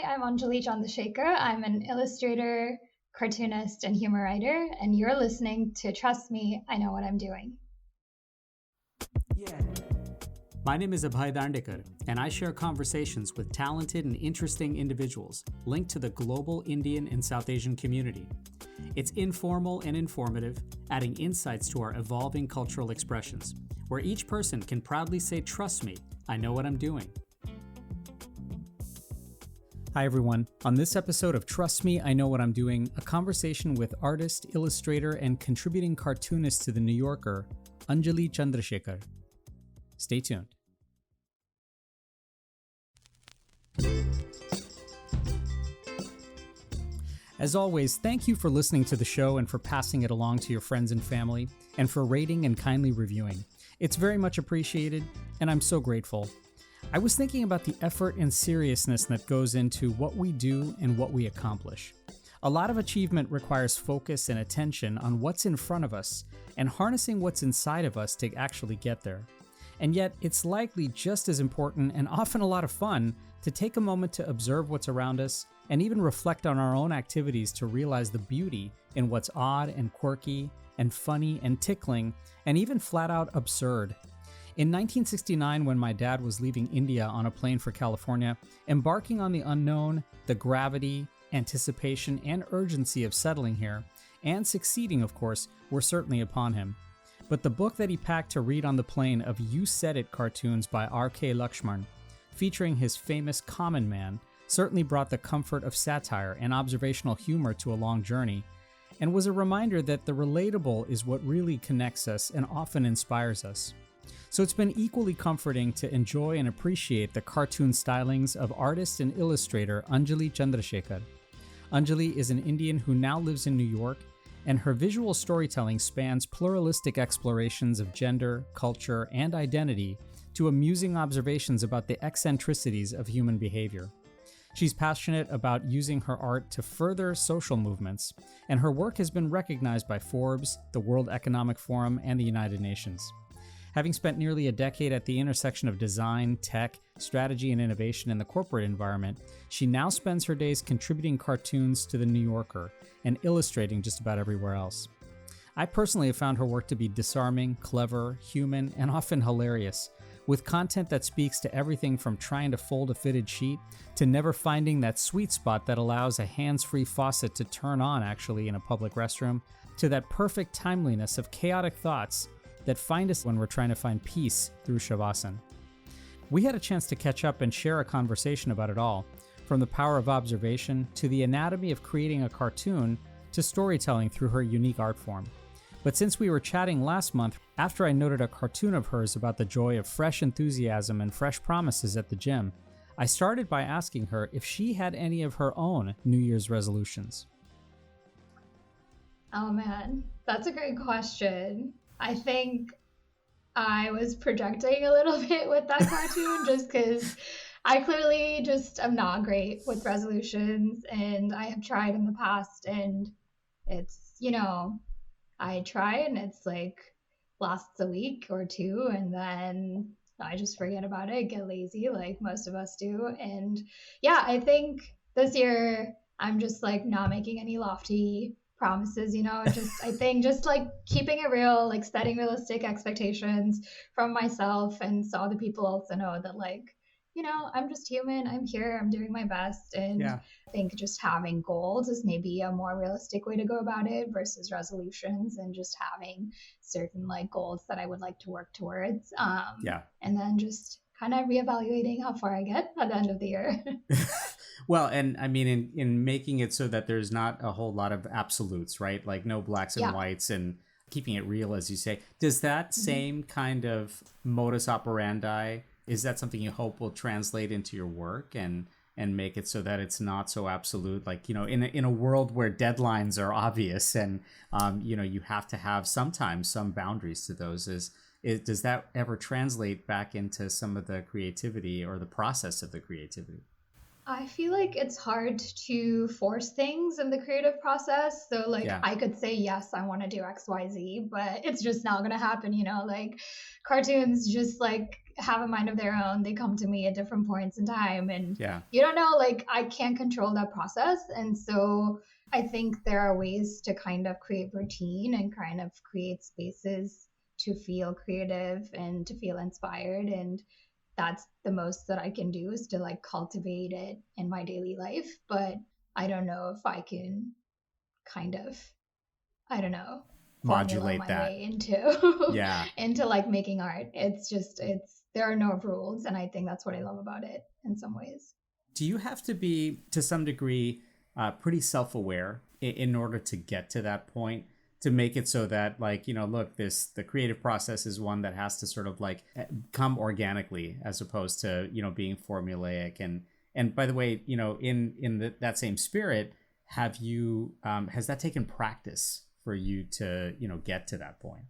I'm Anjali Chandrashekar. I'm an illustrator, cartoonist, and humor writer, and you're listening to Trust Me, I Know What I'm Doing. Yeah. My name is Abhay Dandekar, and I share conversations with talented and interesting individuals linked to the global Indian and South Asian community. It's informal and informative, adding insights to our evolving cultural expressions, where each person can proudly say, "Trust me, I know what I'm doing." Hi everyone. On this episode of Trust Me, I Know What I'm Doing, a conversation with artist, illustrator, and contributing cartoonist to The New Yorker, Anjali Chandrashekar. Stay tuned. As always, thank you for listening to the show and for passing it along to your friends and family, and for rating and kindly reviewing. It's very much appreciated, and I'm so grateful. I was thinking about the effort and seriousness that goes into what we do and what we accomplish. A lot of achievement requires focus and attention on what's in front of us and harnessing what's inside of us to actually get there. And yet, it's likely just as important and often a lot of fun to take a moment to observe what's around us and even reflect on our own activities to realize the beauty in what's odd and quirky and funny and tickling and even flat out absurd. In 1969, when my dad was leaving India on a plane for California, embarking on the unknown, the gravity, anticipation, and urgency of settling here, and succeeding, of course, were certainly upon him. But the book that he packed to read on the plane of You Said It cartoons by R.K. Lakshman, featuring his famous Common Man, certainly brought the comfort of satire and observational humor to a long journey, and was a reminder that the relatable is what really connects us and often inspires us. So it's been equally comforting to enjoy and appreciate the cartoon stylings of artist and illustrator Anjali Chandrashekar. Anjali is an Indian who now lives in New York, and her visual storytelling spans pluralistic explorations of gender, culture, and identity to amusing observations about the eccentricities of human behavior. She's passionate about using her art to further social movements, and her work has been recognized by Forbes, the World Economic Forum, and the United Nations. Having spent nearly a decade at the intersection of design, tech, strategy, and innovation in the corporate environment, she now spends her days contributing cartoons to The New Yorker and illustrating just about everywhere else. I personally have found her work to be disarming, clever, human, and often hilarious, with content that speaks to everything from trying to fold a fitted sheet to never finding that sweet spot that allows a hands-free faucet to turn on actually in a public restroom, to that perfect timeliness of chaotic thoughts that find us when we're trying to find peace through Shavasana. We had a chance to catch up and share a conversation about it all, from the power of observation to the anatomy of creating a cartoon to storytelling through her unique art form. But since we were chatting last month, after I noted a cartoon of hers about the joy of fresh enthusiasm and fresh promises at the gym, I started by asking her if she had any of her own New Year's resolutions. Oh man, that's a great question. I think I was projecting a little bit with that cartoon just because I clearly just am not great with resolutions, and I have tried in the past, and it's, I try and it's like lasts a week or two, and then I just forget about it, get lazy like most of us do. And yeah, I think this year I'm just like not making any lofty promises, I think just like keeping it real, like setting realistic expectations from myself, and so other people also know that like, I'm just human, I'm here, I'm doing my best. And Yeah. I think just having goals is maybe a more realistic way to go about it versus resolutions, and just having certain like goals that I would like to work towards. And then just kind of reevaluating how far I get at the end of the year. Well, and I mean, in making it so that there's not a whole lot of absolutes, right? Like no blacks and whites, and keeping it real, as you say. Does that same kind of modus operandi, is that something you hope will translate into your work and make it so that it's not so absolute? Like, in a world where deadlines are obvious and, you have to have sometimes some boundaries to those. Does that ever translate back into some of the creativity or the process of the creativity? I feel like it's hard to force things in the creative process. So like I could say, yes, I want to do XYZ, but it's just not going to happen, like cartoons just like have a mind of their own. They come to me at different points in time, and Yeah. you don't know, like, I can't control that process. And so I think there are ways to kind of create routine and kind of create spaces to feel creative and to feel inspired. And that's the most that I can do, is to like cultivate it in my daily life. But I don't know if I can kind of, I don't know, formula Modulate my that. way into Yeah. into like making art. It's just, it's, there are no rules, and I think that's what I love about it in some ways. Do you have to be, to some degree, pretty self-aware in order to get to that point, to make it so that, like, look, the creative process is one that has to sort of like come organically, as opposed to, being formulaic. And by the way, that same spirit, have you has that taken practice for you to, get to that point?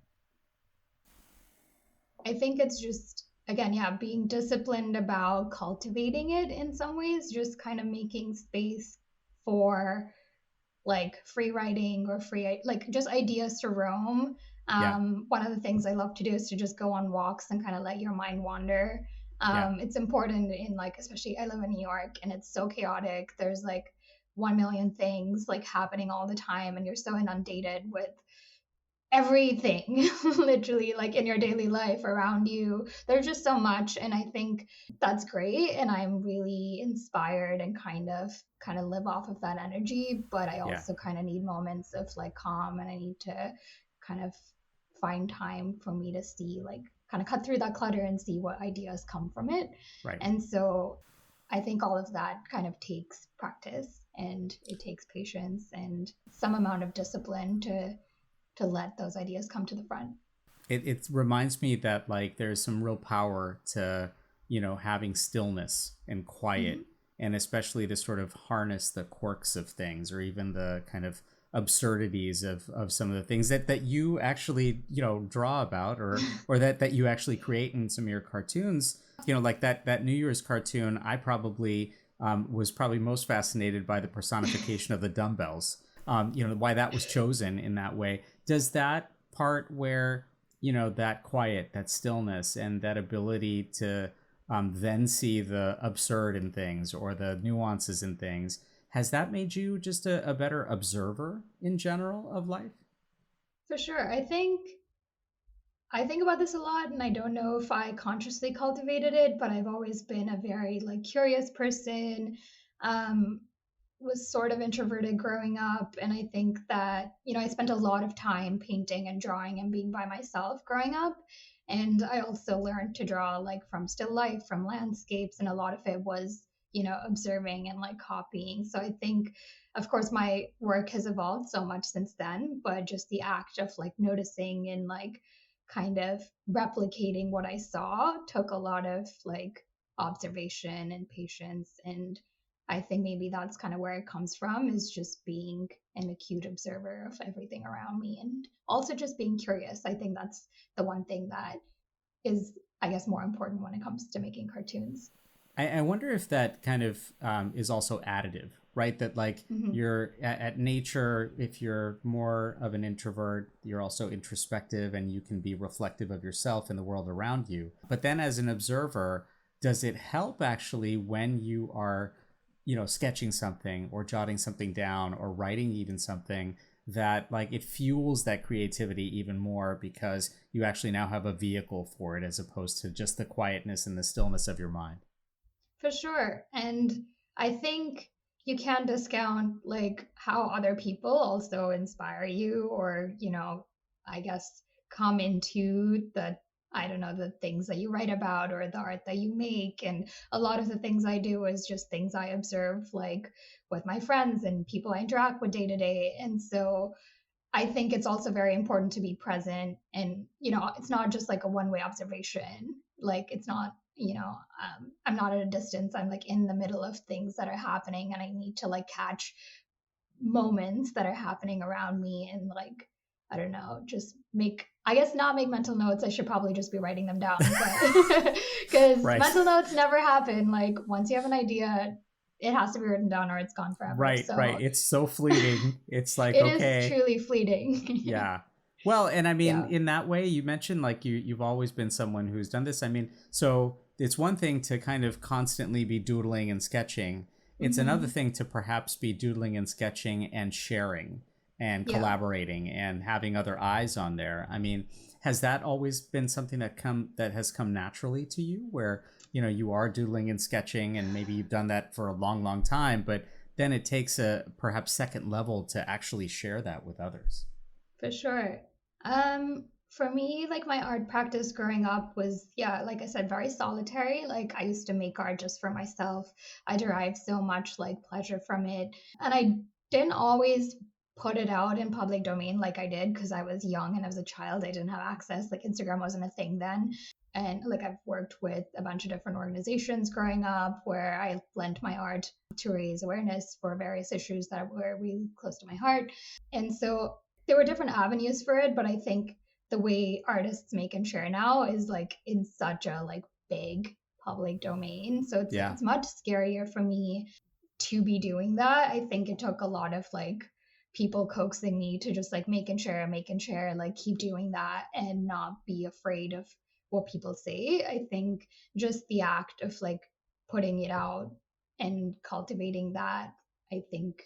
I think it's just, again, yeah, being disciplined about cultivating it in some ways, just kind of making space for like free writing or free, like just ideas to roam. Yeah. One of the things I love to do is to just go on walks and kind of let your mind wander. Yeah. It's important in, like, especially I live in New York and it's so chaotic. There's like 1 million things like happening all the time, and you're so inundated with everything literally, like in your daily life around you. There's just so much, and I think that's great, and I'm really inspired and kind of live off of that energy. But I Yeah. also kind of need moments of like calm, and I need to kind of find time for me to see, like, kind of cut through that clutter and see what ideas come from it. Right. And so I think all of that kind of takes practice, and it takes patience and some amount of discipline to let those ideas come to the front. It reminds me that, like, there's some real power to, having stillness and quiet, and especially to sort of harness the quirks of things, or even the kind of absurdities of some of the things that you actually, draw about, or that you actually create in some of your cartoons. Like that New Year's cartoon, I probably was probably most fascinated by the personification of the dumbbells. Why that was chosen in that way. Does that part where, that quiet, that stillness, and that ability to then see the absurd in things, or the nuances in things, has that made you just a better observer in general of life? For sure. I think about this a lot, and I don't know if I consciously cultivated it, but I've always been a very like curious person. Um, was sort of introverted growing up, and I think that, I spent a lot of time painting and drawing and being by myself growing up. And I also learned to draw like from still life, from landscapes, and a lot of it was, observing and like copying. So I think, of course, my work has evolved so much since then, but just the act of like noticing and like kind of replicating what I saw took a lot of like observation and patience. And I think maybe that's kind of where it comes from, is just being an acute observer of everything around me, and also just being curious. I think that's the one thing that is, I guess, more important when it comes to making cartoons. I wonder if that kind of is also additive, right? That, like, Mm-hmm. you're at nature, if you're more of an introvert, you're also introspective, and you can be reflective of yourself and the world around you. But then as an observer, does it help actually when you are, sketching something, or jotting something down, or writing even something, that, like, it fuels that creativity even more, because you actually now have a vehicle for it, as opposed to just the quietness and the stillness of your mind? For sure. And I think you can't discount like how other people also inspire you, or, I guess come into the, I don't know, the things that you write about or the art that you make. And a lot of the things I do is just things I observe like with my friends and people I interact with day to day. And so I think it's also very important to be present, and, it's not just like a one-way observation. Like, it's not, I'm not at a distance. I'm like in the middle of things that are happening, and I need to like catch moments that are happening around me, and like, I don't know, just make, I guess, not make mental notes. I should probably just be writing them down, but because Right. mental notes never happen. Like, once you have an idea, it has to be written down or it's gone forever. Right, So right. It's so fleeting. It's like, it is okay, truly fleeting. yeah. Well, and I mean, Yeah. in that way, you mentioned like you've always been someone who's done this. I mean, so it's one thing to kind of constantly be doodling and sketching. It's another Hmm. thing to perhaps be doodling and sketching and sharing and Yeah. collaborating and having other eyes on there. I mean, has that always been something that has come naturally to you, where you are doodling and sketching, and maybe you've done that for a long, long time, but then it takes a perhaps second level to actually share that with others. For sure. For me, like my art practice growing up was, yeah, like I said, very solitary. Like I used to make art just for myself. I derived so much like pleasure from it. And I didn't always put it out in public domain like I did because I was young and as a child I didn't have access. Like Instagram wasn't a thing then. And like I've worked with a bunch of different organizations growing up where I lent my art to raise awareness for various issues that were really close to my heart. And so there were different avenues for it, but I think the way artists make and share now is like in such a like big public domain. So Yeah. it's much scarier for me to be doing that. I think it took a lot of like people coaxing me to just like make and share, like keep doing that and not be afraid of what people say. I think just the act of like putting it out and cultivating that, I think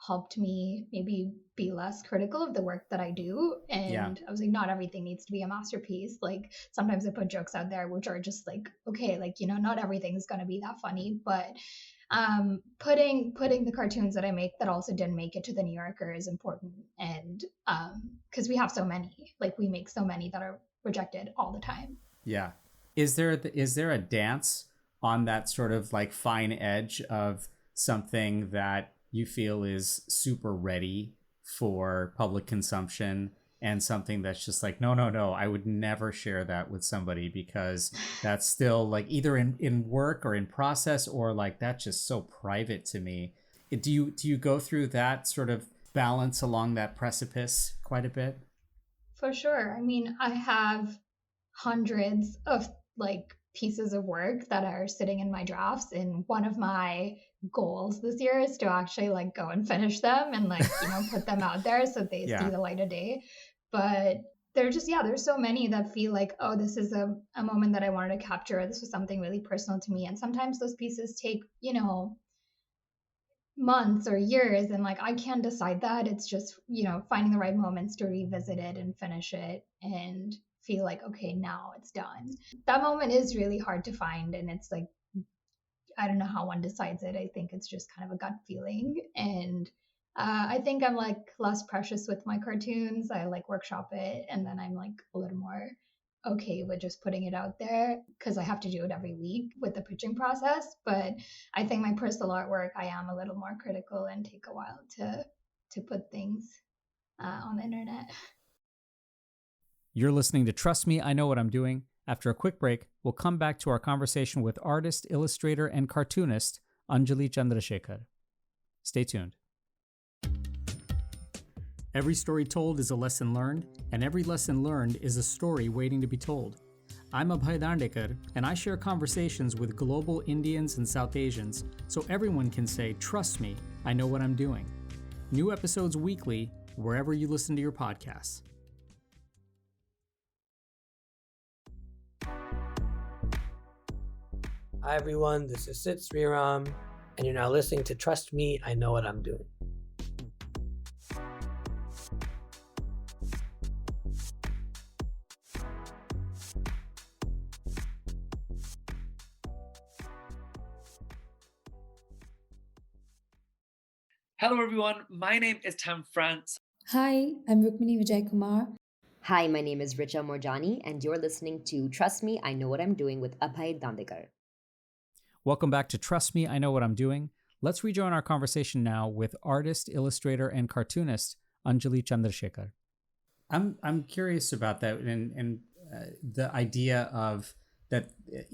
helped me maybe be less critical of the work that I do. Yeah. And I was like, not everything needs to be a masterpiece. Like sometimes I put jokes out there which are just like, okay, like, not everything's gonna be that funny. But putting the cartoons that I make that also didn't make it to the New Yorker is important. And because we have so many, like we make so many that are rejected all the time. Yeah. Is there a dance on that sort of like fine edge of something that you feel is super ready for public consumption, and something that's just like, no, no, no, I would never share that with somebody because that's still like either in work or in process, or like that's just so private to me. Do you go through that sort of balance along that precipice quite a bit? For sure. I mean, I have hundreds of like pieces of work that are sitting in my drafts, and one of my goals this year is to actually like go and finish them and like put them out there so they see Yeah. the light of day. But there's just, yeah, there's so many that feel like, oh, this is a moment that I wanted to capture, this was something really personal to me. And sometimes those pieces take months or years, and like I can't decide that. It's just finding the right moments to revisit it and finish it and feel like, okay, now it's done. That moment is really hard to find, and it's like, I don't know how one decides it. I think it's just kind of a gut feeling. And I think I'm like less precious with my cartoons. I like workshop it, and then I'm like a little more okay with just putting it out there because I have to do it every week with the pitching process. But I think my personal artwork, I am a little more critical and take a while to put things on the internet. You're listening to Trust Me, I Know What I'm Doing. After a quick break, we'll come back to our conversation with artist, illustrator, and cartoonist Anjali Chandrashekar. Stay tuned. Every story told is a lesson learned, and every lesson learned is a story waiting to be told. I'm Abhay Dandekar, and I share conversations with global Indians and South Asians so everyone can say, trust me, I know what I'm doing. New episodes weekly, wherever you listen to your podcasts. Hi everyone, this is Sid Sriram, and you're now listening to Trust Me, I Know What I'm Doing. Hello everyone, my name is Tam France. Hi, I'm Rukmini Vijay Kumar. Hi, my name is Richa Morjani, and you're listening to Trust Me, I Know What I'm Doing with Abhay Dandekar. Welcome back to Trust Me, I Know What I'm Doing. Let's rejoin our conversation now with artist, illustrator, and cartoonist Anjali Chandrashekar. I'm curious about that, and the idea of that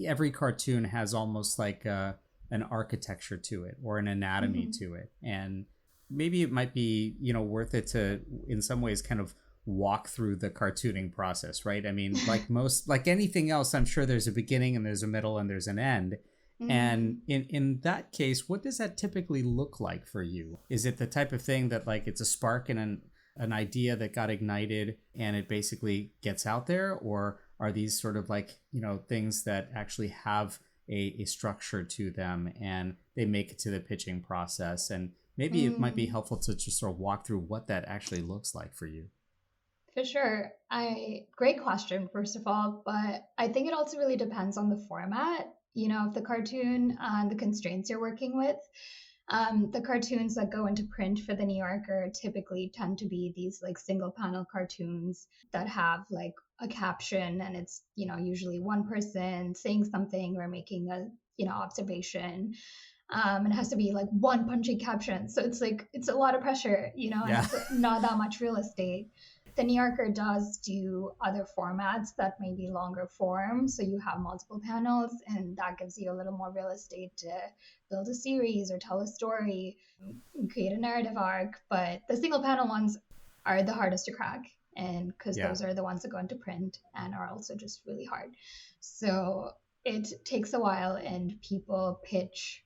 every cartoon has almost like an architecture to it or an anatomy to it, and maybe it might be worth it to in some ways kind of walk through the cartooning process, right? I mean, like anything else, I'm sure there's a beginning and there's a middle and there's an end. And in that case, what does that typically look like for you? Is it the type of thing that like it's a spark in an idea that got ignited and it basically gets out there, or are these sort of like, things that actually have a structure to them and they make it to the pitching process? And maybe it might be helpful to just sort of walk through what that actually looks like for you. For sure. Great question, first of all, but I think it also really depends on the format, of the cartoon and the constraints you're working with. The cartoons that go into print for the New Yorker typically tend to be these like single panel cartoons that have like a caption, and it's, usually one person saying something or making a, observation. It has to be like one punchy caption. So it's like, it's a lot of pressure, and it's not that much real estate. The New Yorker does do other formats that may be longer form. So you have multiple panels, and that gives you a little more real estate to build a series or tell a story, create a narrative arc. But the single panel ones are the hardest to crack, and because those are the ones that go into print and are also just really hard. So it takes a while, and people pitch,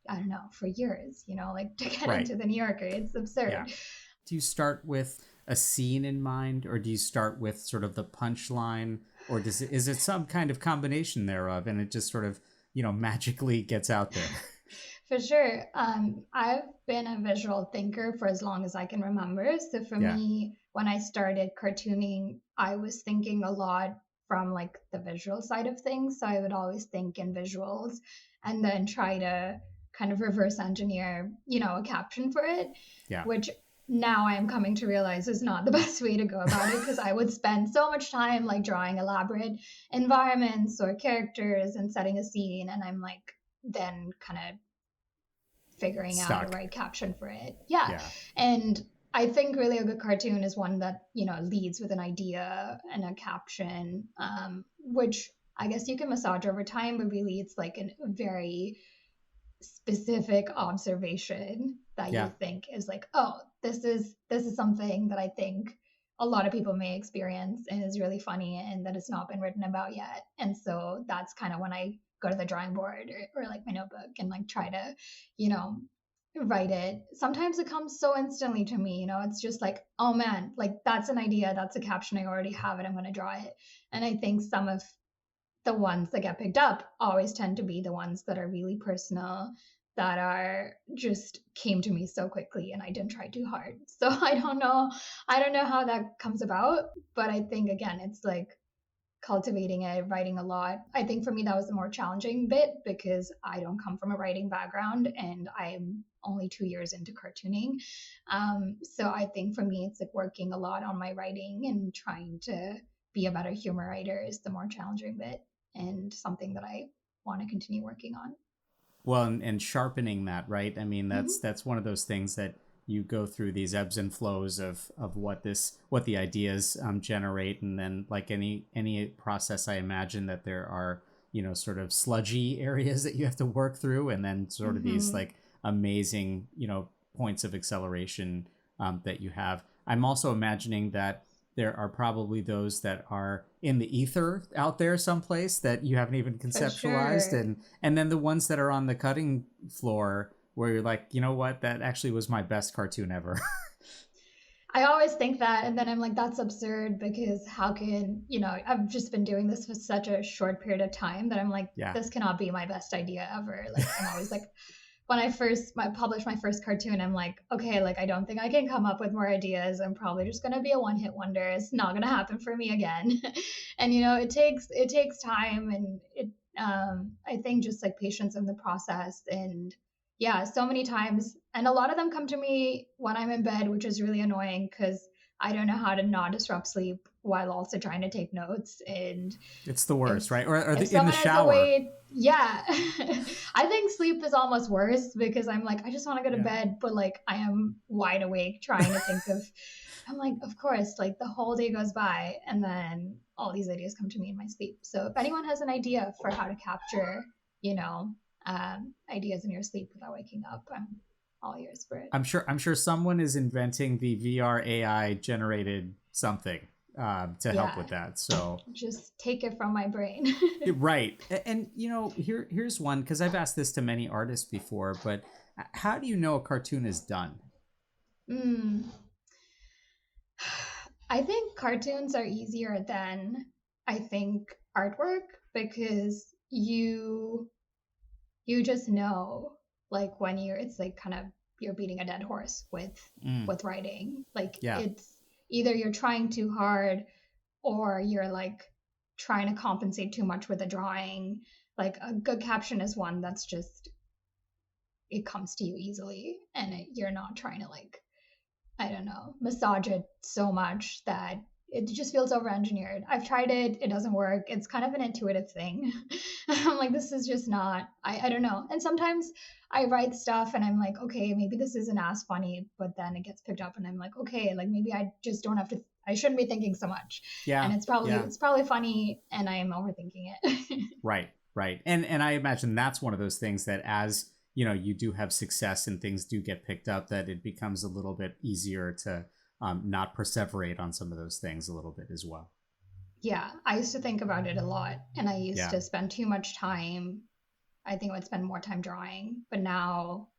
I don't know, for years, like to get into the New Yorker. It's absurd. Yeah. Do you start with a scene in mind, or do you start with sort of the punchline, or is it some kind of combination thereof, and it just sort of, magically gets out there? For sure. I've been a visual thinker for as long as I can remember. So for me, when I started cartooning, I was thinking a lot from like the visual side of things. So I would always think in visuals and then try to kind of reverse engineer, a caption for it, which now I'm coming to realize is not the best way to go about it, because I would spend so much time like drawing elaborate environments or characters and setting a scene, and I'm like then kind of figuring out the right caption for it. And I think really a good cartoon is one that, leads with an idea and a caption, which I guess you can massage over time, but really it's like a very specific observation that you think is like, oh, this is something that I think a lot of people may experience and is really funny and that it's not been written about yet. And so that's kind of when I go to the drawing board or like my notebook and like try to, write it. Sometimes it comes so instantly to me, it's just like, oh man, like that's an idea, that's a caption, I already have it, I'm going to draw it. And I think some of the ones that get picked up always tend to be the ones that are really personal, that are just came to me so quickly and I didn't try too hard. So I don't know how that comes about, but I think again, it's like cultivating it, writing a lot. I think for me, that was the more challenging bit because I don't come from a writing background and I'm only 2 years into cartooning. So I think for me, it's like working a lot on my writing and trying to be a better humor writer is the more challenging bit and something that I want to continue working on. Well, and sharpening that, right? I mean, that's one of those things that you go through these ebbs and flows of what the ideas generate, and then like any process, I imagine that there are sort of sludgy areas that you have to work through, and then sort of these like amazing points of acceleration that you have. I'm also imagining that there are probably those that are in the ether out there someplace that you haven't even conceptualized, and then the ones that are on the cutting floor where you're like, you know what, that actually was my best cartoon ever. I always think that, and then I'm like, that's absurd because how can, I've just been doing this for such a short period of time that I'm like, this cannot be my best idea ever. Like, I'm always like, when I published my first cartoon, I'm like, okay, like, I don't think I can come up with more ideas. I'm probably just going to be a one-hit wonder. It's not going to happen for me again. And, it takes time, and I think just like patience in the process. And so many times, and a lot of them come to me when I'm in bed, which is really annoying because I don't know how to not disrupt sleep while also trying to take notes. And it's the worst, right? Or in the shower. I think sleep is almost worse because I'm like, I just want to go to bed, but like I am wide awake trying to think of, I'm like, of course, like the whole day goes by and then all these ideas come to me in my sleep. So if anyone has an idea for how to capture, ideas in your sleep without waking up, I'm all ears for it. I'm sure someone is inventing the VR AI generated something to help with that. So just take it from my brain. Right. And here's one, because I've asked this to many artists before, but how do you know a cartoon is done? I think cartoons are easier than I think artwork because you just know like when it's like kind of you're beating a dead horse Mm, with writing. Like yeah. it's either you're trying too hard or you're like trying to compensate too much with a drawing. Like a good caption is one that's just it comes to you easily and you're not trying to like I don't know, massage it so much that it just feels over engineered. I've tried it, it doesn't work. It's kind of an intuitive thing. I'm like, this is just not, I don't know. And sometimes I write stuff and I'm like, okay, maybe this isn't as funny, but then it gets picked up and I'm like, okay, like maybe I just don't have to, I shouldn't be thinking so much. Yeah. And Yeah. it's probably funny and I am overthinking it. Right. Right. And I imagine that's one of those things that as you do have success and things do get picked up, that it becomes a little bit easier to not perseverate on some of those things a little bit as well. Yeah, I used to think about it a lot and I used Yeah. to spend too much time. I think I would spend more time drawing, but now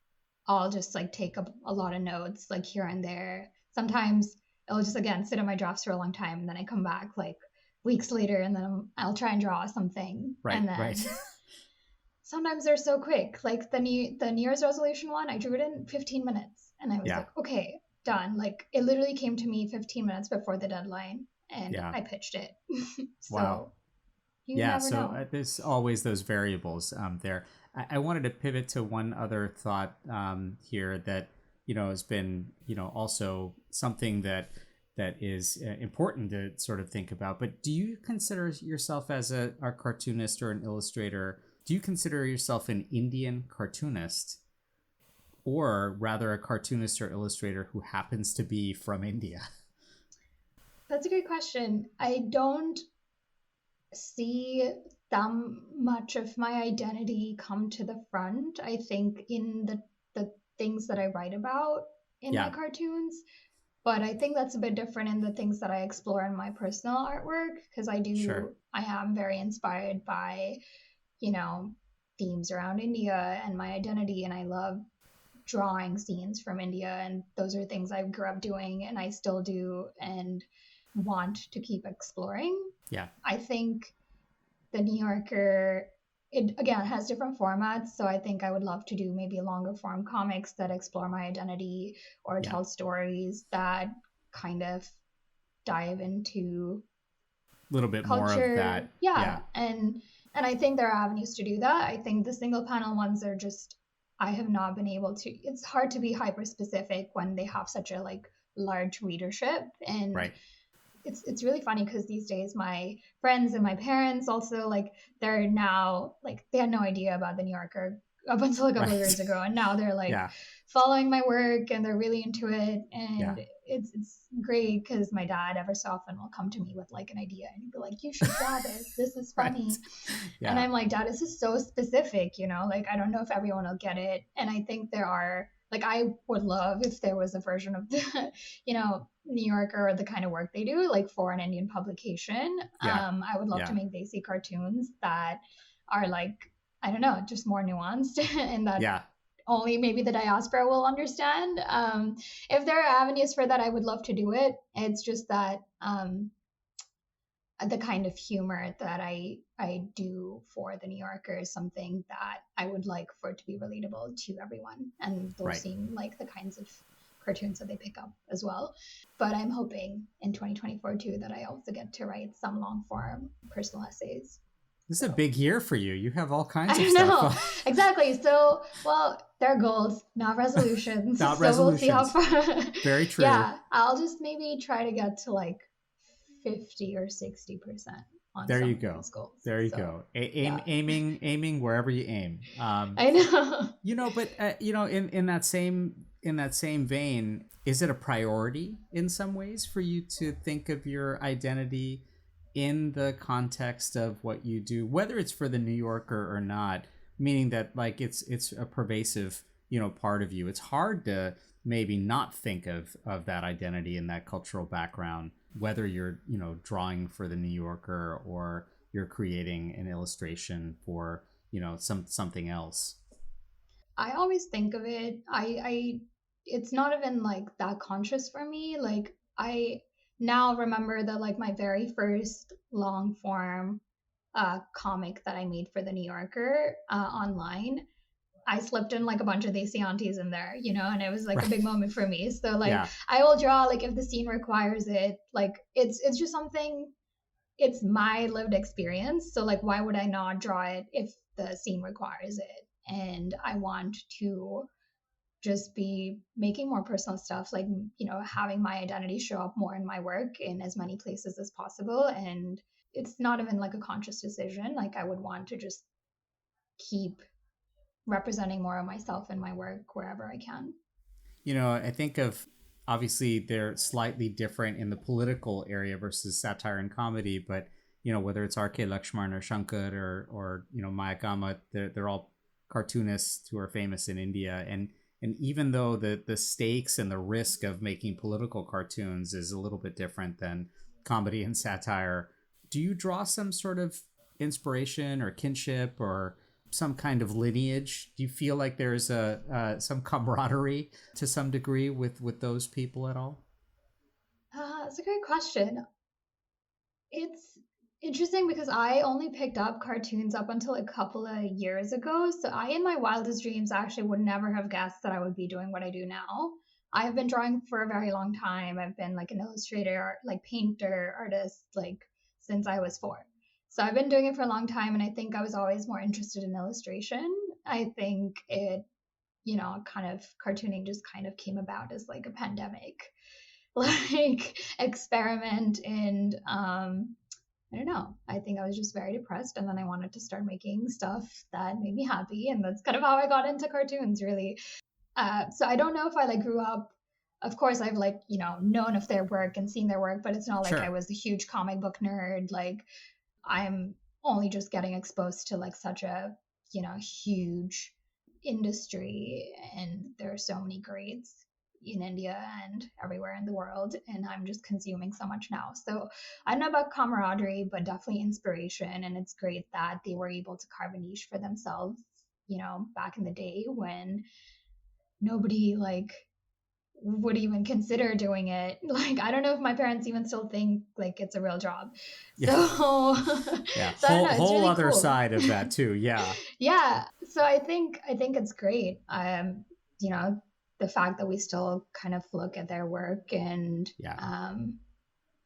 I'll just like take a lot of notes like here and there. Sometimes it'll just again sit in my drafts for a long time and then I come back like weeks later and then I'll try and draw something Right. and then Right. sometimes they're so quick. Like the New Year's resolution one, I drew it in 15 minutes and I was Yeah. like, okay, done. Like it literally came to me 15 minutes before the deadline and Yeah. I pitched it. So Wow. you Yeah. never So know. there's always those variables there. I wanted to pivot to one other thought here that has been also something that is important to sort of think about. But do you consider yourself as a cartoonist or an illustrator? Do you consider yourself an Indian cartoonist, or rather a cartoonist or illustrator who happens to be from India? That's a good question. I don't see that much of my identity come to the front. I think in the things that I write about in my Yeah. cartoons, but I think that's a bit different in the things that I explore in my personal artwork because Sure. I am very inspired by, you know, themes around India and my identity and I love drawing scenes from India and those are things I grew up doing and I still do and want to keep exploring. Yeah. I think the New Yorker, it again has different formats. So I think I would love to do maybe longer form comics that explore my identity or Yeah. tell stories that kind of dive into A little bit more of culture. that. Yeah. Yeah. And I think there are avenues to do that. I think the single panel ones are just I have not been able to it's hard to be hyper specific when they have such a like large readership and Right. it's really funny because these days my friends and my parents also like they're now like they had no idea about the New Yorker up until a couple of Right. years ago and now they're like Yeah. following my work and they're really into it Yeah. and it's great because my dad ever so often will come to me with like an idea and he'll be like you should draw this is Right. funny and Yeah. I'm like dad this is so specific like I don't know if everyone will get it and I think there are like I would love if there was a version of the New Yorker or the kind of work they do like for an Indian publication. Yeah. I would love Yeah. to make desi cartoons that are like I don't know just more nuanced and that Yeah. only maybe the diaspora will understand. If there are avenues for that, I would love to do it. It's just that the kind of humor that I do for the New Yorker is something that I would like for it to be relatable to everyone, and those Right. seem like the kinds of cartoons that they pick up as well. But I'm hoping in 2024 too that I also get to write some long form personal essays. This is a big year for you. You have all kinds I of know stuff. exactly. So, well, they're goals, not resolutions. Not So we'll see how resolutions. far. Very true. Yeah, I'll just maybe try to get to like 50 or 60% on There some you of go. those goals. There you So, go. yeah. Aiming wherever you aim. I know. But in that same vein, is it a priority in some ways for you to think of your identity in the context of what you do, whether it's for the New Yorker or not? Meaning that like it's a pervasive part of you. It's hard to maybe not think of that identity and that cultural background, whether you're drawing for the New Yorker or you're creating an illustration for something else. I always think of it. I it's not even like that conscious for me. Like now remember that like my very first long form comic that I made for the New Yorker online, I slipped in like a bunch of Desi aunties in there, and it was like a big moment for me. So like Yeah. I will draw like if the scene requires it. Like it's just something. It's my lived experience. So like why would I not draw it if the scene requires it? And I want to just be making more personal stuff, like having my identity show up more in my work in as many places as possible. And it's not even like a conscious decision. Like I would want to just keep representing more of myself in my work wherever I can. I think of, obviously they're slightly different in the political area versus satire and comedy, but whether it's R.K. Lakshman or Shankar or Maya Kamath, they're all cartoonists who are famous in India, and even though the stakes and the risk of making political cartoons is a little bit different than comedy and satire, do you draw some sort of inspiration or kinship or some kind of lineage? Do you feel like there's some camaraderie to some degree with those people at all? That's a great question. It's interesting because I only picked up cartoons up until a couple of years ago. So I, in my wildest dreams, actually would never have guessed that I would be doing what I do now. I've been drawing for a very long time. I've been like an illustrator, like painter, artist, like since I was 4. So I've been doing it for a long time, and I think I was always more interested in illustration. I think it, kind of cartooning just kind of came about as like a pandemic, like experiment. And I don't know. I think I was just very depressed, and then I wanted to start making stuff that made me happy, and that's kind of how I got into cartoons, really. So I don't know if I like grew up. Of course, I've like known of their work and seen their work, but it's not like I Sure. was a huge comic book nerd. Like I'm only just getting exposed to like such a huge industry, and there are so many greats in India and everywhere in the world, and I'm just consuming so much now. So I don't know about camaraderie, but definitely inspiration. And it's great that they were able to carve a niche for themselves, back in the day when nobody like would even consider doing it. Like I don't know if my parents even still think like it's a real job. So Yeah. Yeah. so I don't know, it's Whole really other cool. side of that too. Yeah. Yeah. So I think it's great. The fact that we still kind of look at their work, and Yeah.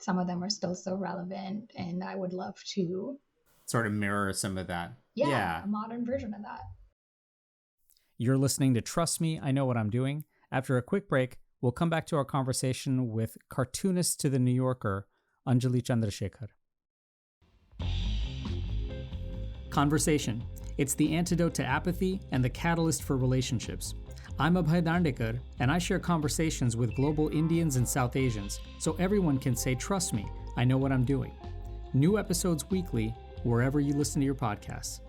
some of them are still so relevant, and I would love to, Sort of mirror some of that. yeah, Yeah. a modern version of that. You're listening to Trust Me, I Know What I'm Doing. After a quick break, we'll come back to our conversation with cartoonist to the New Yorker, Anjali Chandrashekar. Conversation. It's the antidote to apathy and the catalyst for relationships. I'm Abhay Dandekar, and I share conversations with global Indians and South Asians, so everyone can say, trust me, I know what I'm doing. New episodes weekly, wherever you listen to your podcasts.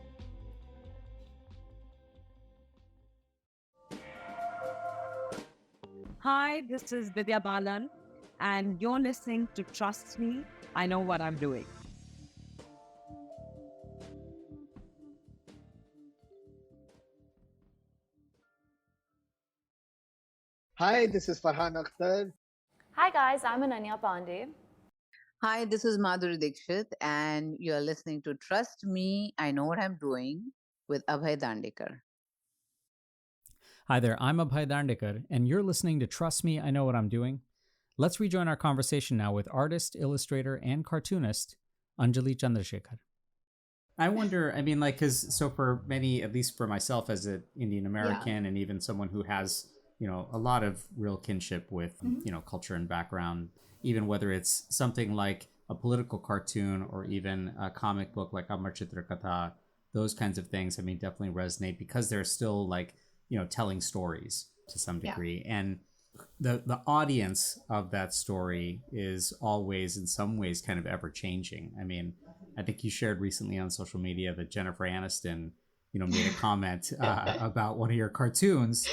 Hi, this is Vidya Balan, and you're listening to Trust Me, I Know What I'm Doing. Hi, this is Farhan Akhtar. Hi guys, I'm Ananya Pandey. Hi, this is Madhuri Dixit, and you're listening to Trust Me, I Know What I'm Doing with Abhay Dandekar. Hi there, I'm Abhay Dandekar, and you're listening to Trust Me, I Know What I'm Doing. Let's rejoin our conversation now with artist, illustrator, and cartoonist, Anjali Chandrashekar. I wonder, I mean, like, because so for many, at least for myself as an Indian American, and even someone who has, a lot of real kinship with, culture and background, even whether it's something like a political cartoon or even a comic book like Amar Chitra Katha, those kinds of things, I mean, definitely resonate because they're still like, telling stories to some degree. Yeah. And the audience of that story is always in some ways kind of ever changing. I mean, I think you shared recently on social media that Jennifer Aniston, made a comment about one of your cartoons.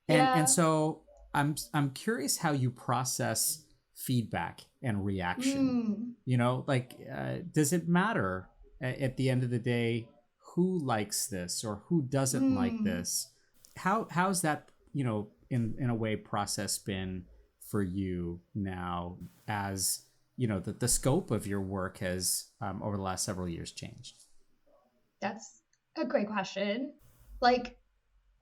And so I'm curious how you process feedback and reaction. Does it matter at the end of the day who likes this or who doesn't like this? How's that, in a way process been for you now as the scope of your work has over the last several years changed? That's a great question. Like,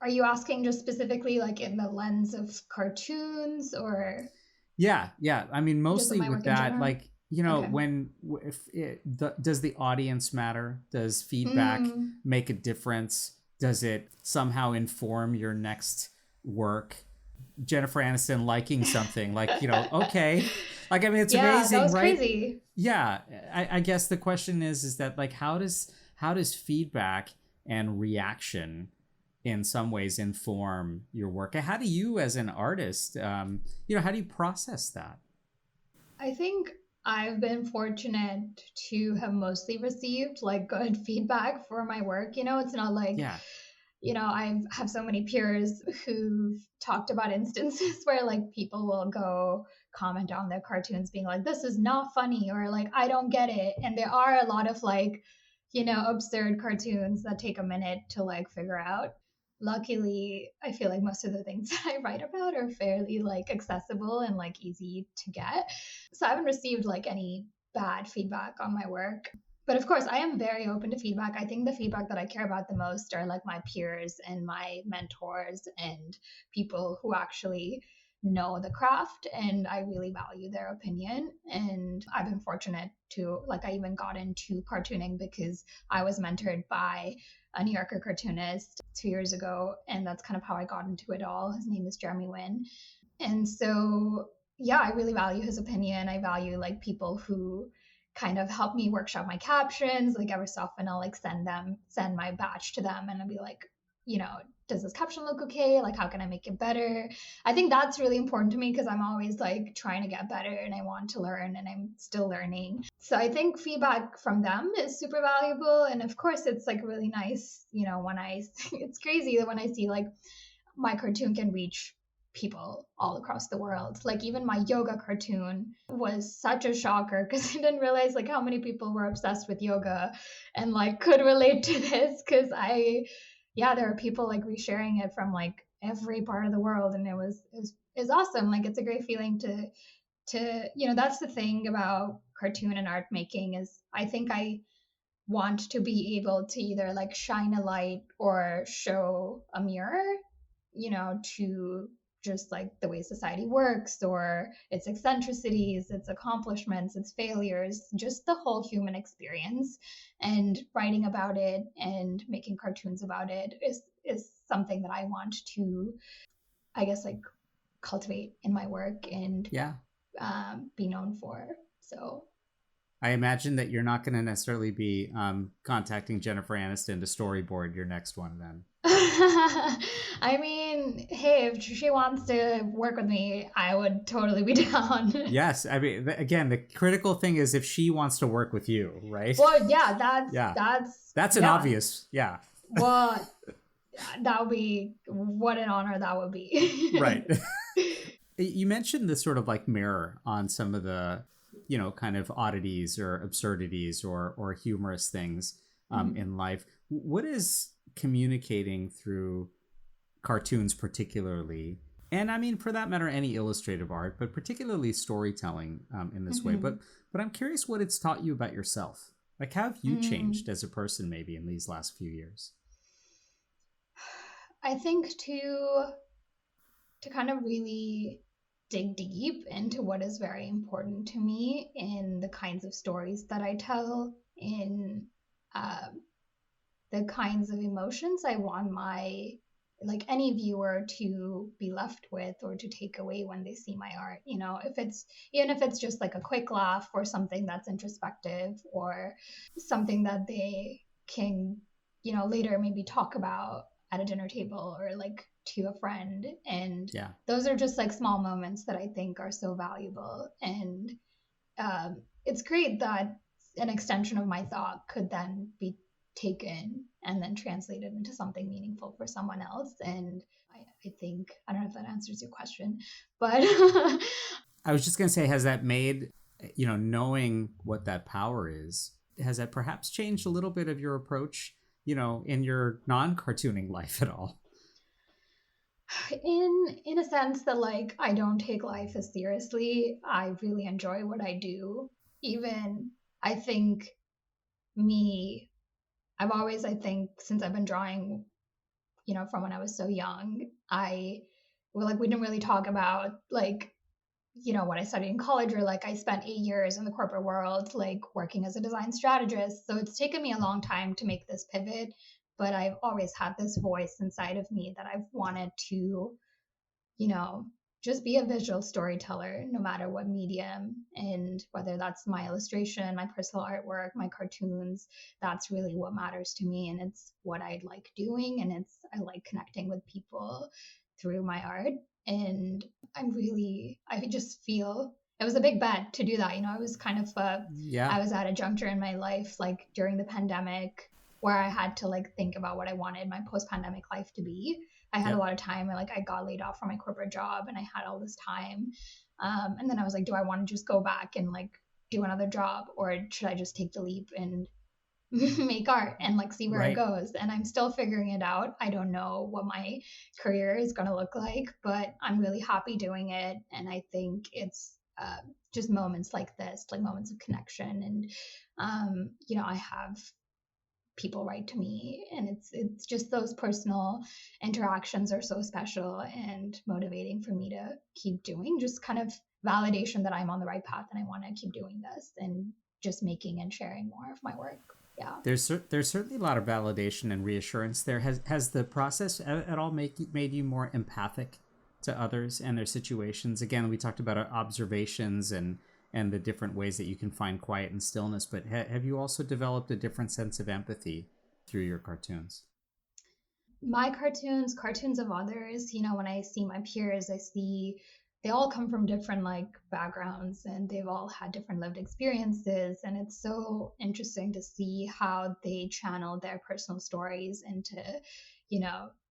are you asking just specifically like in the lens of cartoons or? Yeah. I mean, mostly with that, like, Okay. does the audience matter? Does feedback make a difference? Does it somehow inform your next work? Jennifer Aniston liking something, like, okay. Like, I mean, it's amazing, that was right? Crazy. Yeah. I guess the question is that, like, how does feedback and reaction in some ways inform your work? How do you, as an artist, how do you process that? I think I've been fortunate to have mostly received like good feedback for my work. It's not like, I have so many peers who've talked about instances where like people will go comment on their cartoons being like, this is not funny, or like, I don't get it. And there are a lot of like, absurd cartoons that take a minute to like figure out. Luckily, I feel like most of the things that I write about are fairly like accessible and like easy to get. So I haven't received like any bad feedback on my work. But of course, I am very open to feedback. I think the feedback that I care about the most are like my peers and my mentors and people who actually know the craft, and I really value their opinion. And I've been fortunate to, like, I even got into cartooning because I was mentored by a New Yorker cartoonist 2 years ago, and that's kind of how I got into it all. His name is Jeremy Wynn. And so, yeah, I really value his opinion. I value like people who kind of help me workshop my captions. Like every so often I'll like send my batch to them and I'll be like, does this caption look okay? Like, how can I make it better? I think that's really important to me because I'm always like trying to get better and I want to learn and I'm still learning. So I think feedback from them is super valuable. And of course, it's like really nice, it's crazy that when I see like my cartoon can reach people all across the world. Like even my yoga cartoon was such a shocker because I didn't realize like how many people were obsessed with yoga and like could relate to this because there are people like resharing it from like every part of the world, and it was awesome. Like it's a great feeling to that's the thing about cartoon and art making is I think I want to be able to either like shine a light or show a mirror, to just like the way society works or its eccentricities, its accomplishments, its failures, just the whole human experience. And writing about it and making cartoons about it is something that I want to, I guess, like cultivate in my work and be known for. So I imagine that you're not going to necessarily be contacting Jennifer Aniston to storyboard your next one then. I mean, hey, if she wants to work with me, I would totally be down. Yes. I mean, again, the critical thing is if she wants to work with you, right? Well, yeah, that's an obvious, yeah. Well, that would be, what an honor that would be. Right. You mentioned this sort of like mirror on some of the, kind of oddities or absurdities or humorous things in life. What is communicating through cartoons particularly, and I mean for that matter any illustrative art, but particularly storytelling in this way, but I'm curious what it's taught you about yourself. Like, how have you changed as a person maybe in these last few years? I think to kind of really dig deep into what is very important to me in the kinds of stories that I tell, in the kinds of emotions I want any viewer to be left with or to take away when they see my art. Even if it's just like a quick laugh or something that's introspective or something that they can, later maybe talk about at a dinner table or like to a friend. And those are just like small moments that I think are so valuable. And it's great that an extension of my thought could then be taken and then translated into something meaningful for someone else. And I think, I don't know if that answers your question, but I was just going to say, has that made, knowing what that power is, has that perhaps changed a little bit of your approach, in your non-cartooning life at all? In a sense that like I don't take life as seriously. I really enjoy what I do. Even I think me, I've always, I think, since I've been drawing, from when I was so young, we didn't really talk about like, what I studied in college, or like I spent 8 years in the corporate world, like working as a design strategist. So it's taken me a long time to make this pivot, but I've always had this voice inside of me that I've wanted to, you know, just be a visual storyteller no matter what medium, and whether that's my illustration, my personal artwork, my cartoons. That's really what matters to me, and it's what I like doing, and I like connecting with people through my art. And I just feel it was a big bet to do that. I was kind of I was at a juncture in my life, like during the pandemic, where I had to like think about what I wanted my post-pandemic life to be. I had a lot of time, and like I got laid off from my corporate job, and I had all this time. And then I was like, do I want to just go back and like do another job, or should I just take the leap and make art and like see where it goes? And I'm still figuring it out. I don't know what my career is going to look like, but I'm really happy doing it. And I think it's just moments like this, like moments of connection. And, I have people write to me, and it's just those personal interactions are so special and motivating for me to keep doing, just kind of validation that I'm on the right path and I want to keep doing this and just making and sharing more of my work. Yeah, there's certainly a lot of validation and reassurance there. Has the process at all made you more empathic to others and their situations? Again, we talked about observations and the different ways that you can find quiet and stillness, but have you also developed a different sense of empathy through your cartoons? My cartoons of others, when I see my peers, I see they all come from different like backgrounds, and they've all had different lived experiences, and it's so interesting to see how they channel their personal stories into,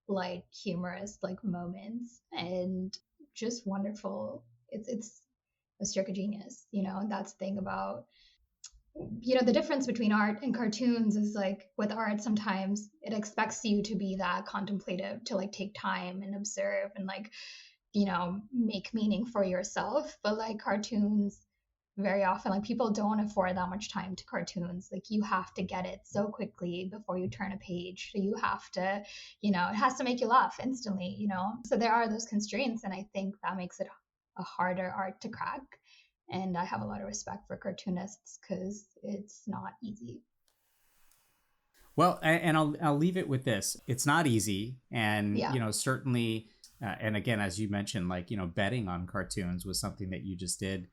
light, humorous like moments, and just wonderful. It's a stroke of genius, and that's the thing about, the difference between art and cartoons is like with art, sometimes it expects you to be that contemplative, to like take time and observe and like, make meaning for yourself. But like cartoons, very often, like people don't afford that much time to cartoons. Like you have to get it so quickly before you turn a page. So you have to, it has to make you laugh instantly, So there are those constraints, and I think that makes it a harder art to crack. And I have a lot of respect for cartoonists because it's not easy. Well, and I'll leave it with this. It's not easy. And, certainly, and again, as you mentioned, like, betting on cartoons was something that you just did,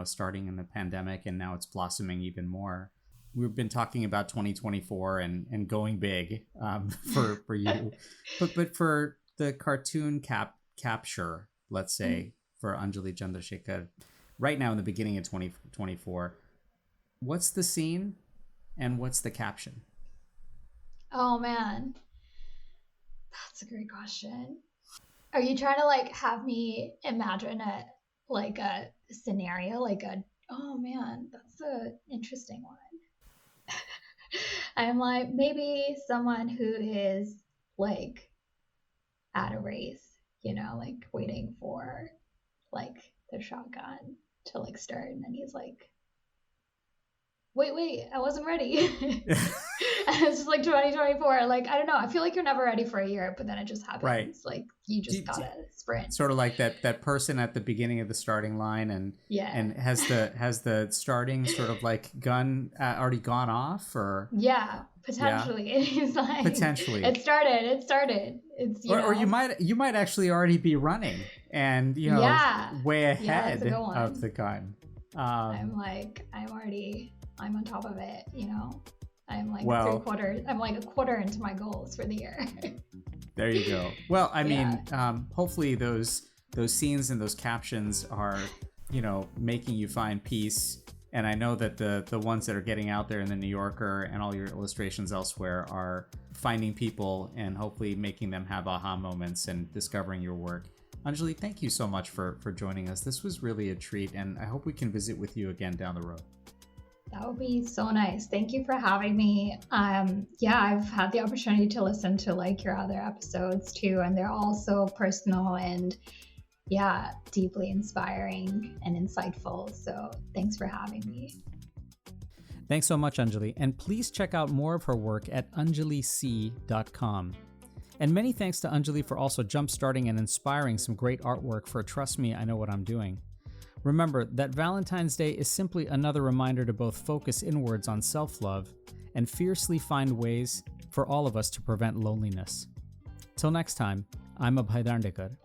starting in the pandemic, and now it's blossoming even more. We've been talking about 2024 and going big for you. but for the cartoon capture, let's say, for Anjali Chandrashekar, right now in the beginning of 2024, what's the scene and what's the caption? Oh man, that's a great question. Are you trying to like have me imagine a scenario, oh man, that's an interesting one. I'm like, maybe someone who is like at a race, like waiting for like the shotgun to like start, and then he's like, wait, I wasn't ready. It's just like 2024. Like, I don't know. I feel like you're never ready for a year, but then it just happens. Right. Like you just gotta sprint. Sort of like that person at the beginning of the starting line, and has the starting sort of like gun already gone off, or potentially. Yeah. He's like, potentially it started. It's or you might actually already be running and way ahead of the gun. I'm on top of it, I'm like I'm like a quarter into my goals for the year. There you go. Well, I mean, hopefully those scenes and those captions are, making you find peace. And I know that the ones that are getting out there in the New Yorker and all your illustrations elsewhere are finding people and hopefully making them have aha moments and discovering your work. Anjali, thank you so much for joining us. This was really a treat, and I hope we can visit with you again down the road. That would be so nice. Thank you for having me. Yeah, I've had the opportunity to listen to like your other episodes too, and they're all so personal and yeah, deeply inspiring and insightful. So thanks for having me. Thanks so much, Anjali. And please check out more of her work at anjalic.com. And many thanks to Anjali for also jumpstarting and inspiring some great artwork for Trust Me, I Know What I'm Doing. Remember that Valentine's Day is simply another reminder to both focus inwards on self-love and fiercely find ways for all of us to prevent loneliness. Till next time, I'm Abhay Dandekar.